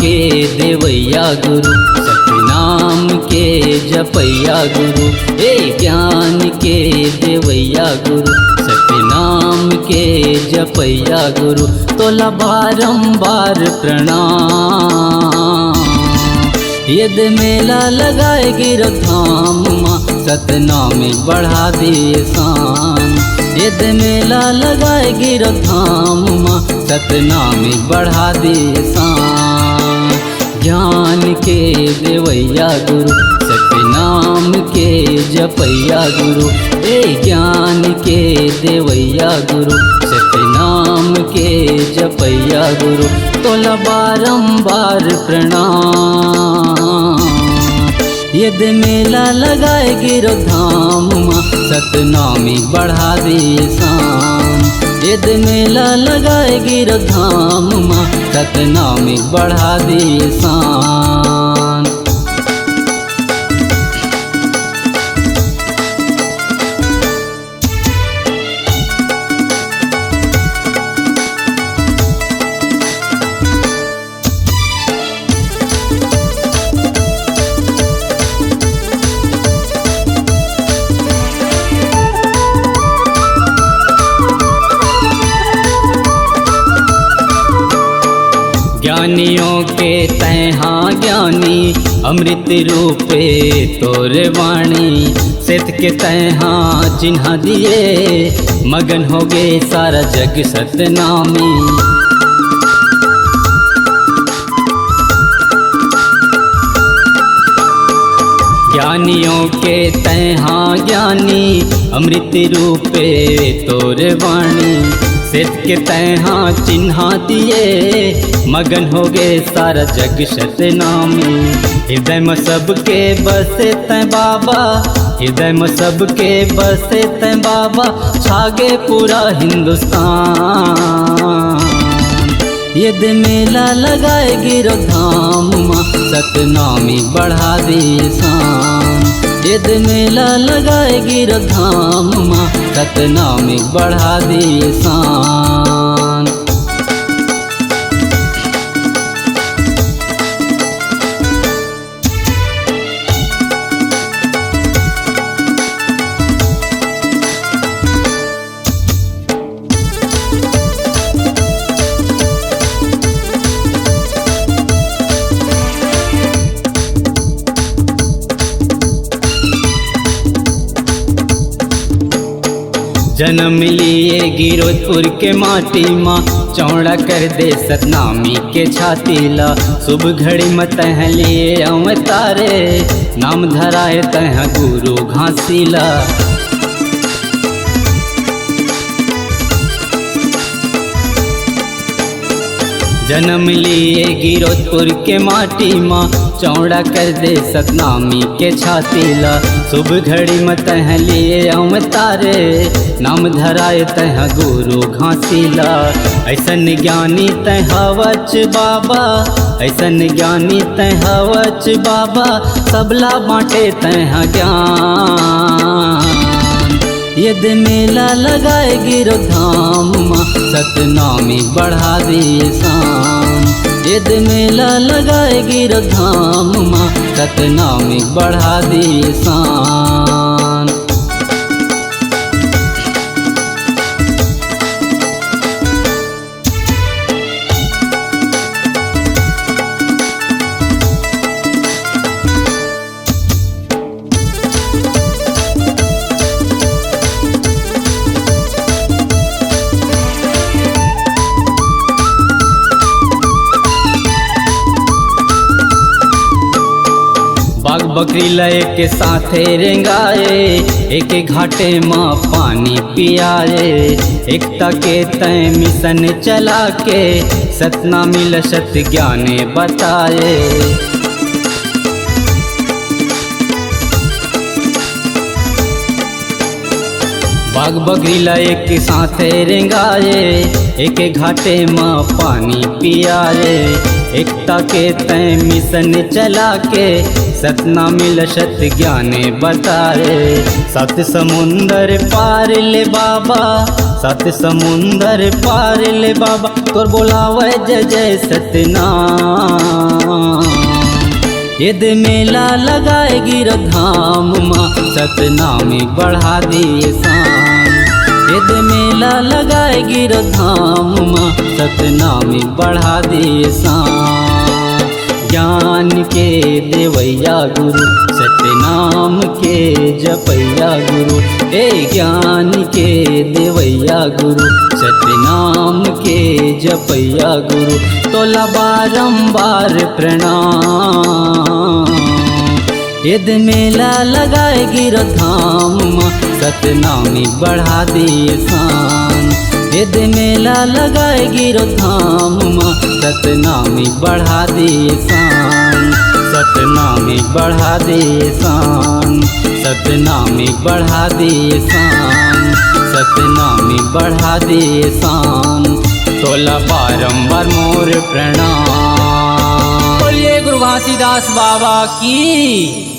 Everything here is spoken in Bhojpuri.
के देवैया गुरु, सतनाम के जपैया गुरु। ए ज्ञान के देवैया गुरु, सतनाम के जपैया गुरु। तोला बारंबार प्रणाम। यदि मेला लगाए गिरधाम माँ, सतनाम बढ़ा दिए शान। यदि मेला लगाए गिरधाम माँ, सतनाम बढ़ा दिए शान। ज्ञान के देवैया गुरु, सतनाम के जपैया गुरु। ए ज्ञान के देवैया गुरु, सतनाम के जपैया गुरु। तोला बारंबार प्रणाम। यदि मेला लगाए गिरधाम माँ, सतनाम बढ़ा दिए शान। यदि मेला लगाए गिरधाम माँ, सतनाम बढ़ा दिए शान। ज्ञानियों के तैहा ज्ञानी, अमृत रूपे तोरे वाणी। सत के तैहा चिन्हा दिए, मगन हो गए सारा जग सतनामी। ज्ञानियों के तैहा ज्ञानी, अमृत रूपे तोरे वाणी। सत के तैहा चिन्हा दिए, मगन हो गए सारा जग सतनामी। हृदय में सबके बसे तै बाबा, हृदय में सबके बसे तै बाबा। छागे पूरा हिंदुस्तान। यदि मेला लगाए गिरधाम माँ, सतनामी बढ़ा दिए शान। यदि मेला लगाए गिरधाम माँ, सतनामी बढ़ा दिए शान। जन्म लिए गिरोधपुर के माटी माँ, चौड़ा कर दे सतनामी के छातीला। शुभ घड़ी मत लिए अवतारे, नाम धराए तह गुरु घासीला। जन्म लिए गिरोधपुर के माटी माँ, चौड़ा कर दे सतनामी के छातीला। शुभ घड़ी मत लिए अवतारे, नाम धराए तह गुरु घासीला। ऐसन ज्ञानी तह हवच बाबा, ऐसन ज्ञानी तह हवच बाबा। सबला बाँटे तह ज्ञान। यदि मेला लगाए गिरधाम माँ, सतनामी बढ़ा दिए शान। यदि मेला लगाए गिरधाम माँ, सतनामी बढ़ा दिए शान। बाग बकरी लय के साथे रेंगाए, एक घाटे माँ पानी पियाए। एकता के तय मिशन चला के, सतनामी लसत ज्ञाने बताए। बाग बकरी लय के साथे रेंगाए, एक घाटे माँ पानी पियाए। एकता के तय मिशन चला के, सतनामी लसत ज्ञाने बताए। सत समुंदर पार ले बाबा, सत समुंदर पार ले बाबा। तोर बोलावे जय जय सतनाम। यद मेला लगाए गिरधाम माँ सतनामी बढ़ा दिए शान। यद मेला लगाए गिरधाम माँ सतनामी बढ़ा दिए शान। ज्ञान के देवैया गुरु सतनाम के जपैया गुरु, ए ज्ञान के देवैया गुरु सतनाम के जपैया गुरु, तोला बारंबार प्रणाम। यद मेला लगाए गिरधाम माँ सतनामी बढ़ा दिए शान। यद मेला लगाए गिरधाम माँ सतनामी बढ़ा दिए शान। सतनामी बढ़ा दिए शान। सतनामी बढ़ा दिए शान। सतनामी बढ़ा दिए शान, तोला बारंबार मोर प्रणाम। बोलिए गुरु घासीदास बाबा की।